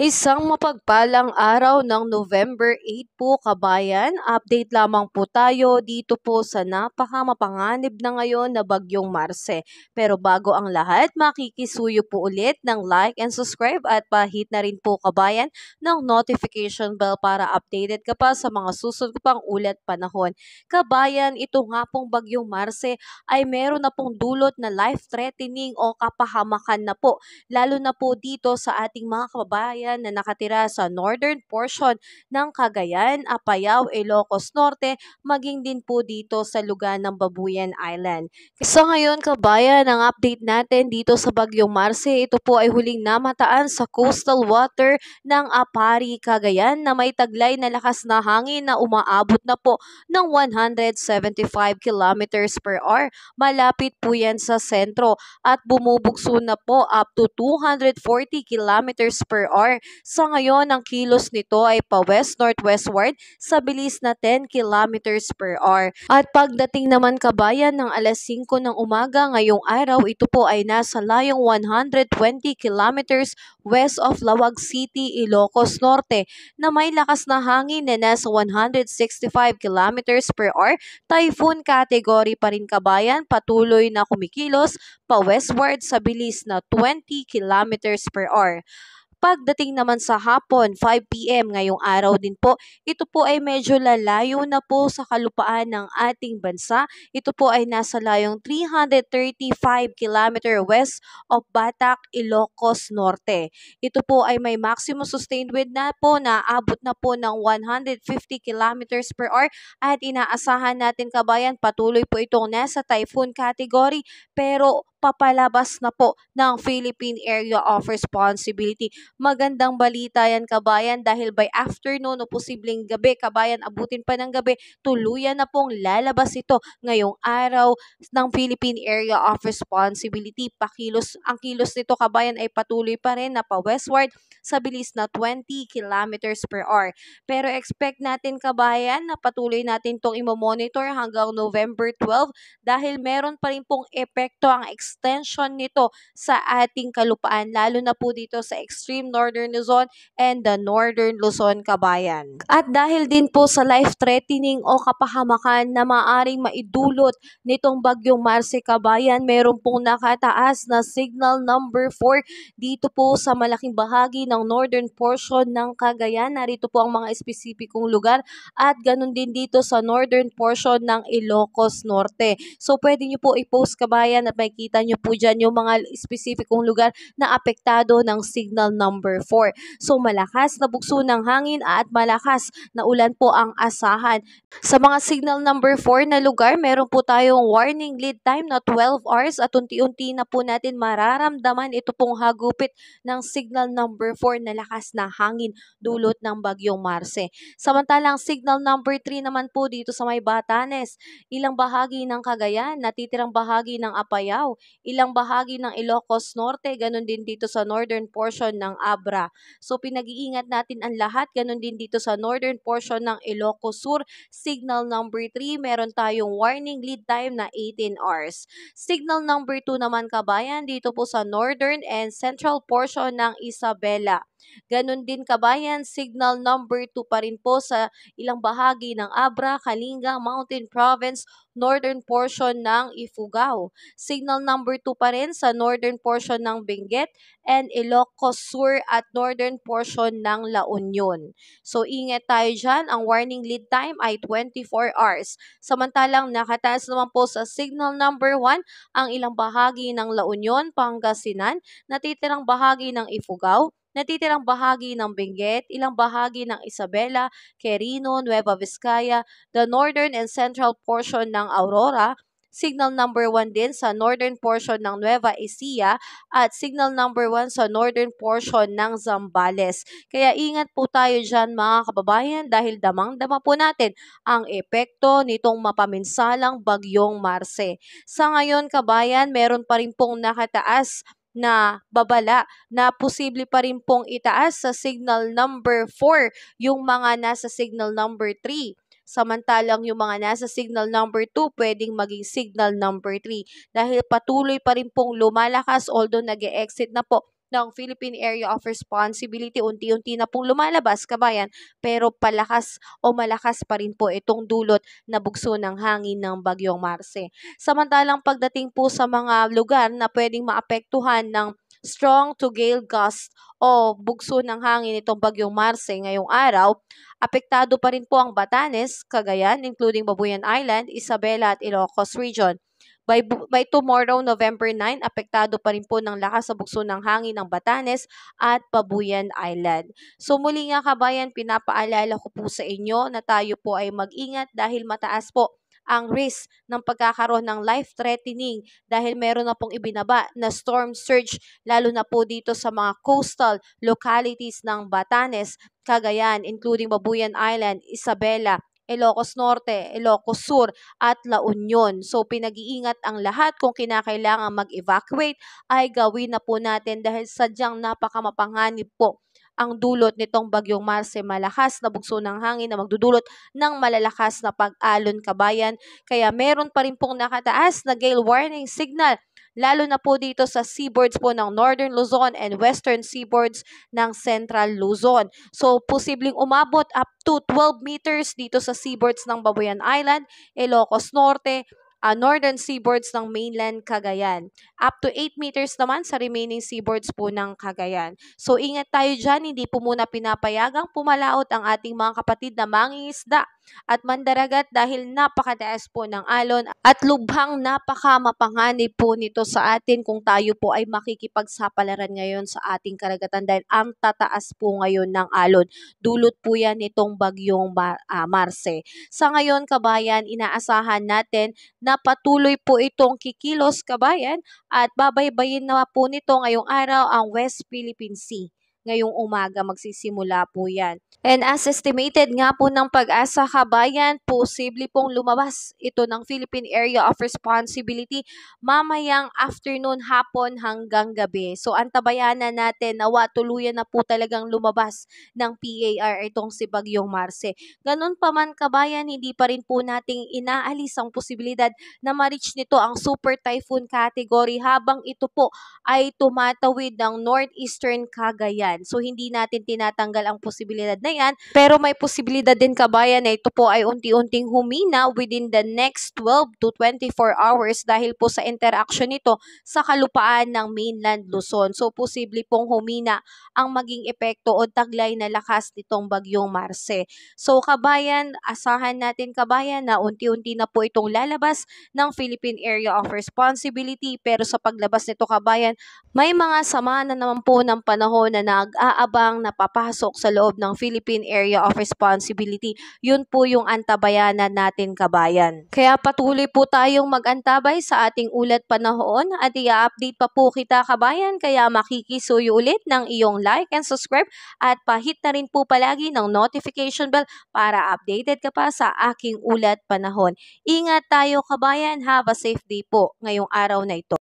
Isang mapagpalang araw ng November 8 po kabayan, update lamang po tayo dito po sa napakamapanganib na ngayon na Bagyong Marce. Pero bago ang lahat, makikisuyo po ulit ng like and subscribe at pahit na rin po kabayan ng notification bell para updated ka pa sa mga susunod pang ulat panahon. Kabayan, ito nga pong Bagyong Marce ay meron na pong dulot na life-threatening o kapahamakan na po lalo na po dito sa ating mga kababayan na nakatira sa northern portion ng Cagayan, Apayao, Ilocos Norte, maging din po dito sa lugar ng Babuyan Island. Sa ngayon kabayan, ang update natin dito sa Bagyong Marce, ito po ay huling namataan sa coastal water ng Apari, Cagayan na may taglay na lakas na hangin na umaabot na po ng 175 kilometers per hour. Malapit po yan sa sentro at bumubugso na po up to 240 kilometers per hour. Sa ngayon, ang kilos nito ay pa-west-northwestward sa bilis na 10 kilometers per hour. At pagdating naman kabayan ng alas 5 ng umaga ngayong araw, ito po ay nasa layong 120 kilometers west of Lawag City, Ilocos Norte na may lakas na hangin na nasa 165 kilometers per hour. Typhoon category pa rin kabayan, patuloy na kumikilos pa-westward sa bilis na 20 kilometers per hour. Pagdating naman sa hapon, 5 p.m. ngayong araw din po, ito po ay medyo lalayo na po sa kalupaan ng ating bansa. Ito po ay nasa layong 335 km west of Batac, Ilocos Norte. Ito po ay may maximum sustained wind na po na abot na po ng 150 kilometers per hour at inaasahan natin kabayan patuloy po itong nasa typhoon category pero papalabas na po ng Philippine Area of Responsibility. Magandang balita yan kabayan dahil by afternoon o posibleng gabi, kabayan abutin pa ng gabi, tuluyan na pong lalabas ito ngayong araw ng Philippine Area of Responsibility. Ang kilos nito kabayan ay patuloy pa rin na pa-westward sa bilis na 20 kilometers per hour. Pero expect natin kabayan na patuloy natin itong imo-monitor hanggang November 12 dahil meron pa rin pong epekto ang extension nito sa ating kalupaan lalo na po dito sa extreme northern Luzon and the northern Luzon kabayan. At dahil din po sa life-threatening o kapahamakan na maaring maidulot nitong Bagyong Marce kabayan, meron pong nakataas na signal number 4 dito po sa malaking bahagi ng northern portion ng Cagayan. Narito po ang mga espesipikong lugar at ganun din dito sa northern portion ng Ilocos Norte. So pwede nyo po i-post kabayan at makikita nyo po dyan yung mga espesipikong lugar na apektado ng signal number 4. So malakas na bugso ng hangin at malakas na ulan po ang asahan. Sa mga signal number 4 na lugar, meron po tayong warning lead time na 12 hours at unti-unti na po natin mararamdaman ito pong hagupit ng signal number 4 na lakas na hangin dulot ng Bagyong Marce. Samantalang signal number 3 naman po dito sa may Batanes, ilang bahagi ng Cagayan, natitirang bahagi ng Apayao, ilang bahagi ng Ilocos Norte, ganun din dito sa northern portion ng Abra. So pinag-iingat natin ang lahat, ganun din dito sa northern portion ng Ilocos Sur. Signal number 3, meron tayong warning lead time na 18 hours. Signal number 2 naman kabayan, dito po sa northern and central portion ng Isabela. Ganun din kabayan, signal number 2 pa rin po sa ilang bahagi ng Abra, Kalinga, Mountain Province, northern portion ng Ifugao. Signal number 2 pa rin sa northern portion ng Benguet and Ilocos Sur at northern portion ng La Union. So ingat tayo dyan, ang warning lead time ay 24 hours. Samantalang nakataas naman po sa signal number 1 ang ilang bahagi ng La Union, Pangasinan, natitirang bahagi ng Ifugao, natitirang bahagi ng Benguet, ilang bahagi ng Isabela, Quirino, Nueva Vizcaya, the northern and central portion ng Aurora, signal number 1 din sa northern portion ng Nueva Ecija at signal number 1 sa northern portion ng Zambales. Kaya ingat po tayo dyan mga kababayan dahil damang-dama po natin ang epekto nitong mapaminsalang Bagyong Marce. Sa ngayon kabayan, meron pa rin pong nakataas na babala na posible pa rin pong itaas sa signal number 4 yung mga nasa signal number 3. Samantalang yung mga nasa signal number 2 pwedeng maging signal number 3 dahil patuloy pa rin pong lumalakas although nag-e-exit na po ng Philippine Area of Responsibility. Unti-unti na pong lumalabas, kabayan, pero palakas o malakas pa rin po itong dulot na bugso ng hangin ng Bagyong Marce. Samantalang pagdating po sa mga lugar na pwedeng maapektuhan ng strong to gale gust o bugso ng hangin itong Bagyong Marce ngayong araw, apektado pa rin po ang Batanes, Cagayan, including Babuyan Island, Isabela at Ilocos Region. By tomorrow, November 9, apektado pa rin po ng lakas sa bugso ng hangin ng Batanes at Babuyan Island. So muli nga kabayan, pinapaalala ko po sa inyo na tayo po ay mag-ingat dahil mataas po ang risk ng pagkakaroon ng life-threatening dahil meron na pong ibinaba na storm surge lalo na po dito sa mga coastal localities ng Batanes, Cagayan, including Babuyan Island, Isabela, Ilocos Norte, Ilocos Sur, at La Union. So pinag-iingat ang lahat. Kung kinakailangan mag-evacuate ay gawin na po natin dahil sadyang napakamapanghanib po ang dulot nitong Bagyong Marce. Malakas na bugso ng hangin na magdudulot ng malalakas na pag-alon, kabayan. Kaya meron pa rin pong nakataas na gale warning signal lalo na po dito sa seaboards po ng Northern Luzon and Western seaboards ng Central Luzon. So, posibleng umabot up to 12 meters dito sa seaboards ng Babuyan Island, Ilocos Norte, northern seaboards ng mainland Cagayan. Up to 8 meters naman sa remaining seaboards po ng Cagayan. So, ingat tayo dyan, hindi po muna pinapayagang pumalaot ang ating mga kapatid na mangingisda at mandaragat dahil napakataas po ng alon at lubhang napakamapanganib po nito sa atin kung tayo po ay makikipagsapalaran ngayon sa ating karagatan dahil ang tataas po ngayon ng alon. Dulot po yan nitong Bagyong Marce. Sa ngayon, kabayan, inaasahan natin na patuloy po itong kikilos, kabayan, at babaybayin na po nito ngayong araw ang West Philippine Sea. Ngayong umaga magsisimula po yan. And as estimated nga po ng Pag-asa, kabayan, posible pong lumabas ito ng Philippine Area of Responsibility mamayang afternoon, hapon hanggang gabi. So antabayanan natin nawa tuluyan na po talagang lumabas ng PAR itong si Bagyong Marce. Ganun pa man, kabayan, hindi pa rin po nating inaalis ang posibilidad na ma-reach nito ang super typhoon category habang ito po ay tumatawid ng northeastern Cagayan. So hindi natin tinatanggal ang posibilidad na yan, pero may posibilidad din, kabayan, na ito po ay unti-unting humina within the next 12 to 24 hours dahil po sa interaction nito sa kalupaan ng mainland Luzon. So posible pong humina ang maging epekto o taglay na lakas nitong Bagyong Marce. So kabayan, asahan natin, kabayan, na unti-unti na po itong lalabas ng Philippine Area of Responsibility, pero sa paglabas nito, kabayan, may mga sama na naman po ng panahon na nag-aabang na papasok sa loob ng Philippine Area of Responsibility. Yun po yung antabayanan natin, kabayan. Kaya patuloy po tayong mag-antabay sa ating ulat panahon at i-update pa po kita, kabayan. Kaya makikisuyo ulit ng iyong like and subscribe at pahit na rin po palagi ng notification bell para updated ka pa sa aking ulat panahon. Ingat tayo, kabayan. Have a safe day po ngayong araw na ito.